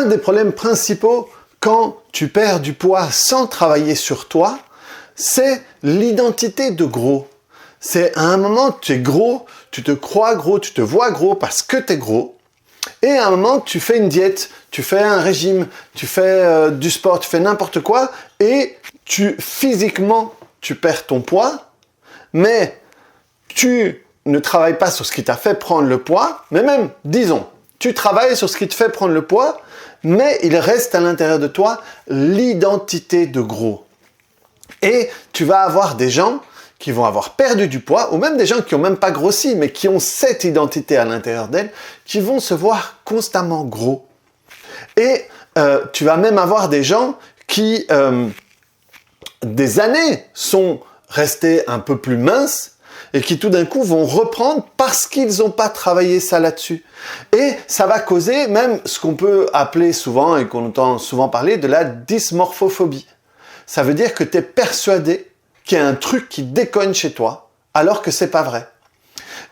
un des problèmes principaux quand tu perds du poids sans travailler sur toi, c'est l'identité de gros. C'est à un moment, tu es gros, tu te crois gros, tu te vois gros parce que tu es gros. Et à un moment, tu fais une diète, tu fais un régime, tu fais du sport, tu fais n'importe quoi, et physiquement, tu perds ton poids, mais tu ne travailles pas sur ce qui t'a fait prendre le poids, mais même, disons, tu travailles sur ce qui te fait prendre le poids, mais il reste à l'intérieur de toi l'identité de gros. Et tu vas avoir des gens qui vont avoir perdu du poids, ou même des gens qui n'ont même pas grossi, mais qui ont cette identité à l'intérieur d'elles, qui vont se voir constamment gros. Et tu vas même avoir des gens qui, des années, sont restés un peu plus minces, et qui tout d'un coup vont reprendre parce qu'ils n'ont pas travaillé ça là-dessus. Et ça va causer même ce qu'on peut appeler souvent, et qu'on entend souvent parler, de la dysmorphophobie. Ça veut dire que tu es persuadé qu'il y a un truc qui déconne chez toi, alors que c'est pas vrai.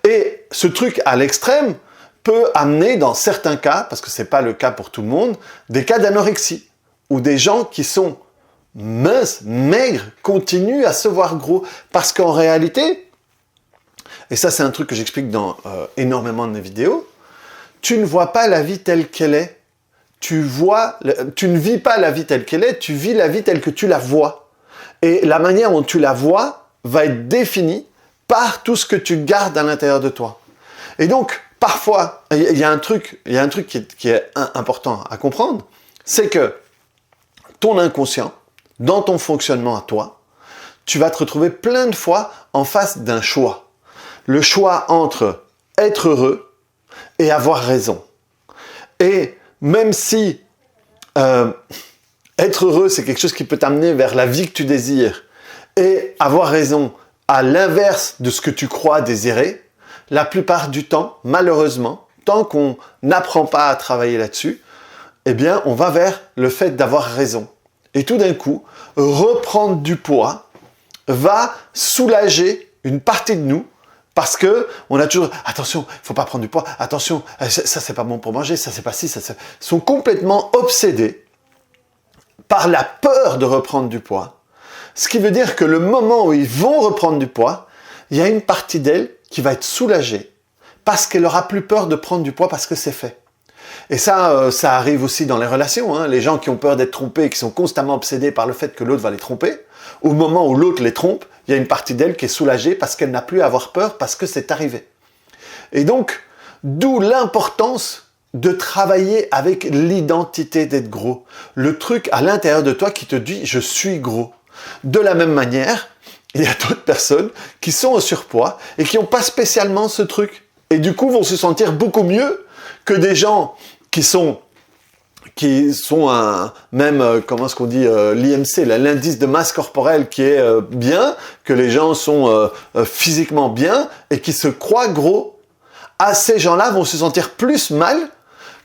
Et ce truc à l'extrême peut amener, dans certains cas, parce que c'est pas le cas pour tout le monde, des cas d'anorexie, où des gens qui sont minces, maigres, continuent à se voir gros. Parce qu'en réalité, et ça c'est un truc que j'explique dans énormément de mes vidéos, tu ne vois pas la vie telle qu'elle est. Tu ne vis pas la vie telle qu'elle est, tu vis la vie telle que tu la vois. Et la manière dont tu la vois va être définie par tout ce que tu gardes à l'intérieur de toi. Et donc, parfois, il y a un truc qui est important à comprendre, c'est que ton inconscient, dans ton fonctionnement à toi, tu vas te retrouver plein de fois en face d'un choix. Le choix entre être heureux et avoir raison. Et même si être heureux, c'est quelque chose qui peut t'amener vers la vie que tu désires, et avoir raison à l'inverse de ce que tu crois désirer, la plupart du temps, malheureusement, tant qu'on n'apprend pas à travailler là-dessus, eh bien, on va vers le fait d'avoir raison. Et tout d'un coup, reprendre du poids va soulager une partie de nous, parce que on a toujours attention, il faut pas prendre du poids, attention, ça c'est pas bon pour manger, ça c'est pas ci, ça c'est... sont complètement obsédés par la peur de reprendre du poids. Ce qui veut dire que le moment où ils vont reprendre du poids, il y a une partie d'elle qui va être soulagée parce qu'elle aura plus peur de prendre du poids parce que c'est fait. Et ça arrive aussi dans les relations, hein. Les gens qui ont peur d'être trompés et qui sont constamment obsédés par le fait que l'autre va les tromper, au moment où l'autre les trompe, il y a une partie d'elle qui est soulagée parce qu'elle n'a plus à avoir peur parce que c'est arrivé. Et donc, d'où l'importance de travailler avec l'identité d'être gros. Le truc à l'intérieur de toi qui te dit « je suis gros ». De la même manière, il y a d'autres personnes qui sont au surpoids et qui n'ont pas spécialement ce truc. Et du coup, vont se sentir beaucoup mieux que des gens qui sont comment est-ce qu'on dit, l'IMC, l'indice de masse corporelle qui est bien, que les gens sont physiquement bien et qui se croient gros. Ces gens-là vont se sentir plus mal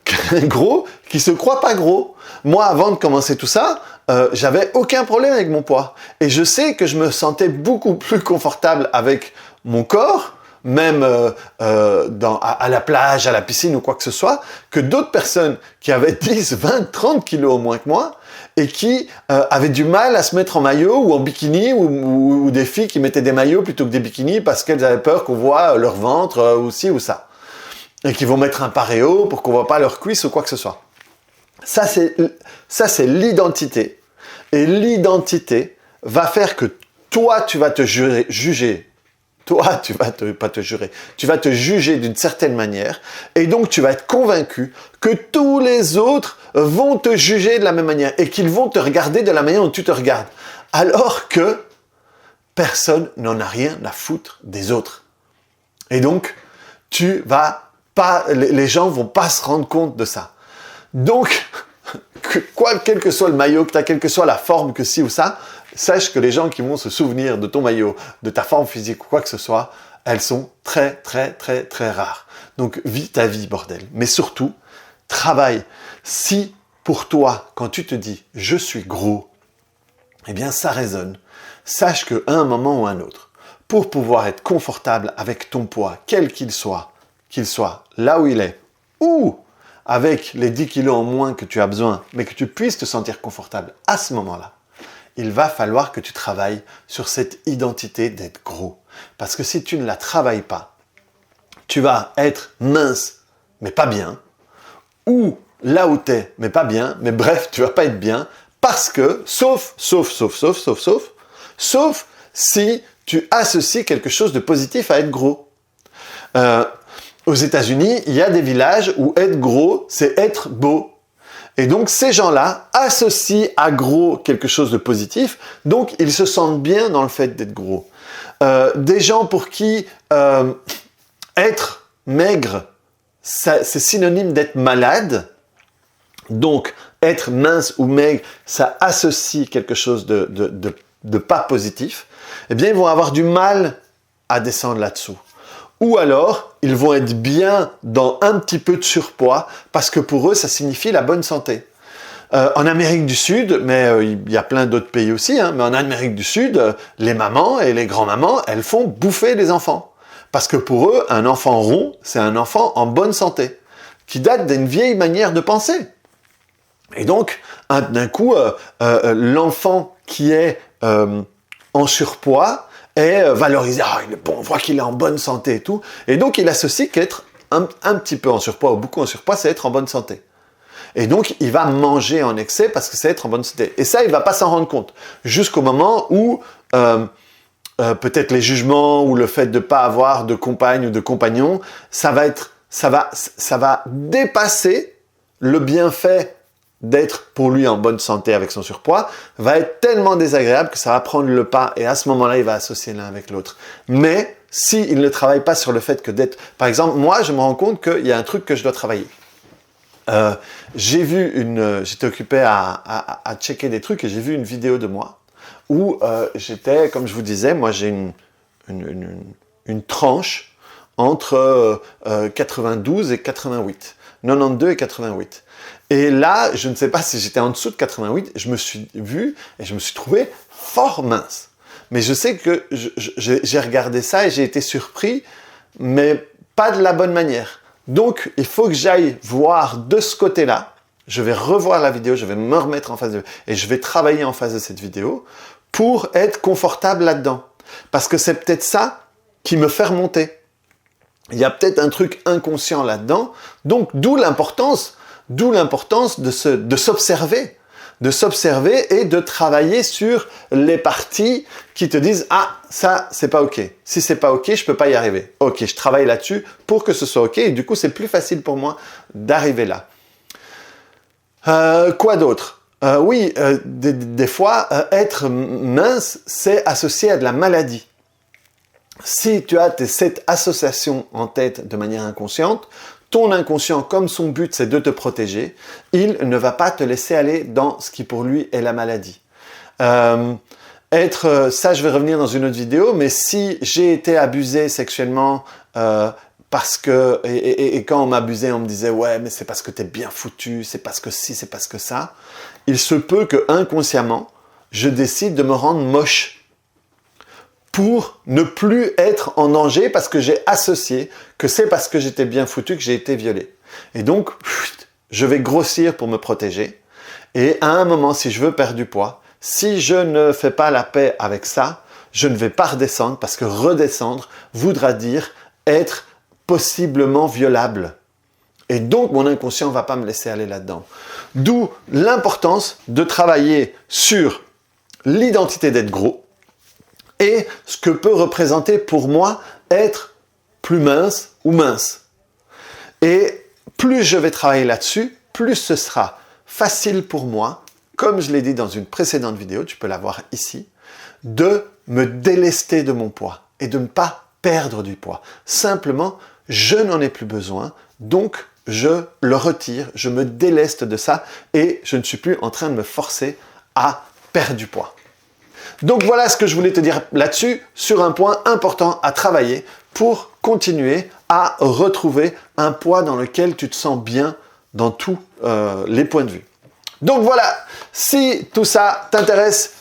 qu'un gros qui se croit pas gros. Moi, avant de commencer tout ça, j'avais aucun problème avec mon poids. Et je sais que je me sentais beaucoup plus confortable avec mon corps, même à la plage, à la piscine ou quoi que ce soit, que d'autres personnes qui avaient 10, 20, 30 kilos au moins que moi, et qui avaient du mal à se mettre en maillot ou en bikini, ou des filles qui mettaient des maillots plutôt que des bikinis parce qu'elles avaient peur qu'on voit leur ventre ou ci ou ça. Et qui vont mettre un paréo pour qu'on voit pas leurs cuisses ou quoi que ce soit. Ça, c'est l'identité. Et l'identité va faire que toi, tu vas te juger. Toi, tu vas pas te jurer. Tu vas te juger d'une certaine manière. Et donc, tu vas être convaincu que tous les autres vont te juger de la même manière. Et qu'ils vont te regarder de la manière dont tu te regardes. Alors que personne n'en a rien à foutre des autres. Et donc, les gens vont pas se rendre compte de ça. Donc, quel que soit le maillot que tu as, quelle que soit la forme que ci ou ça, sache que les gens qui vont se souvenir de ton maillot, de ta forme physique ou quoi que ce soit, elles sont très, très, très, très rares. Donc, vis ta vie, bordel. Mais surtout, travaille. Si, pour toi, quand tu te dis « je suis gros », eh bien, ça résonne. Sache qu'à un moment ou à un autre, pour pouvoir être confortable avec ton poids, quel qu'il soit là où il est, ou avec les 10 kilos en moins que tu as besoin, mais que tu puisses te sentir confortable à ce moment-là, il va falloir que tu travailles sur cette identité d'être gros. Parce que si tu ne la travailles pas, tu vas être mince, mais pas bien, ou là où tu es, mais pas bien, mais bref, tu vas pas être bien, parce que, sauf si tu associes quelque chose de positif à être gros. Aux États-Unis, il y a des villages où être gros, c'est être beau. Et donc, ces gens-là associent à gros quelque chose de positif, donc ils se sentent bien dans le fait d'être gros. Des gens pour qui être maigre, c'est synonyme d'être malade, donc être mince ou maigre, ça associe quelque chose de pas positif, eh bien, ils vont avoir du mal à descendre là-dessous. Ou alors, ils vont être bien dans un petit peu de surpoids, parce que pour eux, ça signifie la bonne santé. En Amérique du Sud, mais il y a plein d'autres pays aussi, hein, mais en Amérique du Sud, les mamans et les grands-mamans, elles font bouffer les enfants. Parce que pour eux, un enfant rond, c'est un enfant en bonne santé, qui date d'une vieille manière de penser. Et donc, d'un coup, l'enfant qui est en surpoids est valorisé. Ah, il est bon, on voit qu'il est en bonne santé et tout. Et donc, il associe qu'être un petit peu en surpoids ou beaucoup en surpoids, c'est être en bonne santé. Et donc, il va manger en excès parce que c'est être en bonne santé. Et ça, il ne va pas s'en rendre compte. Jusqu'au moment où peut-être les jugements ou le fait de ne pas avoir de compagne ou de compagnon, ça va dépasser le bienfait d'être pour lui en bonne santé avec son surpoids, va être tellement désagréable que ça va prendre le pas et à ce moment-là, il va associer l'un avec l'autre. Mais s'il ne travaille pas sur le fait que d'être... Par exemple, moi, je me rends compte qu'il y a un truc que je dois travailler. J'étais occupé à checker des trucs et j'ai vu une vidéo de moi où j'étais, comme je vous disais, moi j'ai une tranche entre 92 et 88, 92 et 88. Et là, je ne sais pas si j'étais en dessous de 88, je me suis vu et je me suis trouvé fort mince. Mais je sais que j'ai regardé ça et j'ai été surpris, mais pas de la bonne manière. Donc, il faut que j'aille voir de ce côté-là. Je vais revoir la vidéo, je vais me remettre en face de... Et je vais travailler en face de cette vidéo pour être confortable là-dedans. Parce que c'est peut-être ça qui me fait remonter. Il y a peut-être un truc inconscient là-dedans. Donc, d'où l'importance de s'observer. De s'observer et de travailler sur les parties qui te disent « Ah, ça, c'est pas OK. Si c'est pas OK, je peux pas y arriver. OK, je travaille là-dessus pour que ce soit OK. » Et du coup, c'est plus facile pour moi d'arriver là. Quoi d'autre? Des fois, être mince, c'est associé à de la maladie. Si tu as cette association en tête de manière inconsciente, ton inconscient, comme son but c'est de te protéger, il ne va pas te laisser aller dans ce qui pour lui est la maladie. Ça je vais revenir dans une autre vidéo, mais si j'ai été abusé sexuellement parce que, et quand on m'abusait, on me disait « Ouais, mais c'est parce que t'es bien foutu, c'est parce que ci, c'est parce que ça », il se peut que inconsciemment, je décide de me rendre moche pour ne plus être en danger parce que j'ai associé que c'est parce que j'étais bien foutu que j'ai été violé. Et donc, je vais grossir pour me protéger. Et à un moment, si je veux perdre du poids, si je ne fais pas la paix avec ça, je ne vais pas redescendre parce que redescendre voudra dire être possiblement violable. Et donc, mon inconscient ne va pas me laisser aller là-dedans. D'où l'importance de travailler sur l'identité d'être gros, et ce que peut représenter pour moi être plus mince ou mince. Et plus je vais travailler là-dessus, plus ce sera facile pour moi, comme je l'ai dit dans une précédente vidéo, tu peux la voir ici, de me délester de mon poids et de ne pas perdre du poids. Simplement, je n'en ai plus besoin, donc je le retire, je me déleste de ça et je ne suis plus en train de me forcer à perdre du poids. Donc voilà ce que je voulais te dire là-dessus, sur un point important à travailler pour continuer à retrouver un poids dans lequel tu te sens bien dans tous les points de vue. Donc voilà, si tout ça t'intéresse,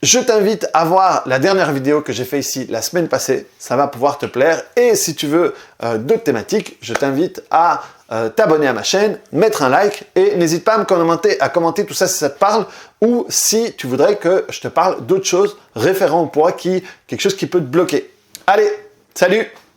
je t'invite à voir la dernière vidéo que j'ai fait ici la semaine passée, ça va pouvoir te plaire. Et si tu veux d'autres thématiques, je t'invite à t'abonner à ma chaîne, mettre un like et n'hésite pas à commenter tout ça si ça te parle ou si tu voudrais que je te parle d'autres choses référents au poids, quelque chose qui peut te bloquer. Allez, salut!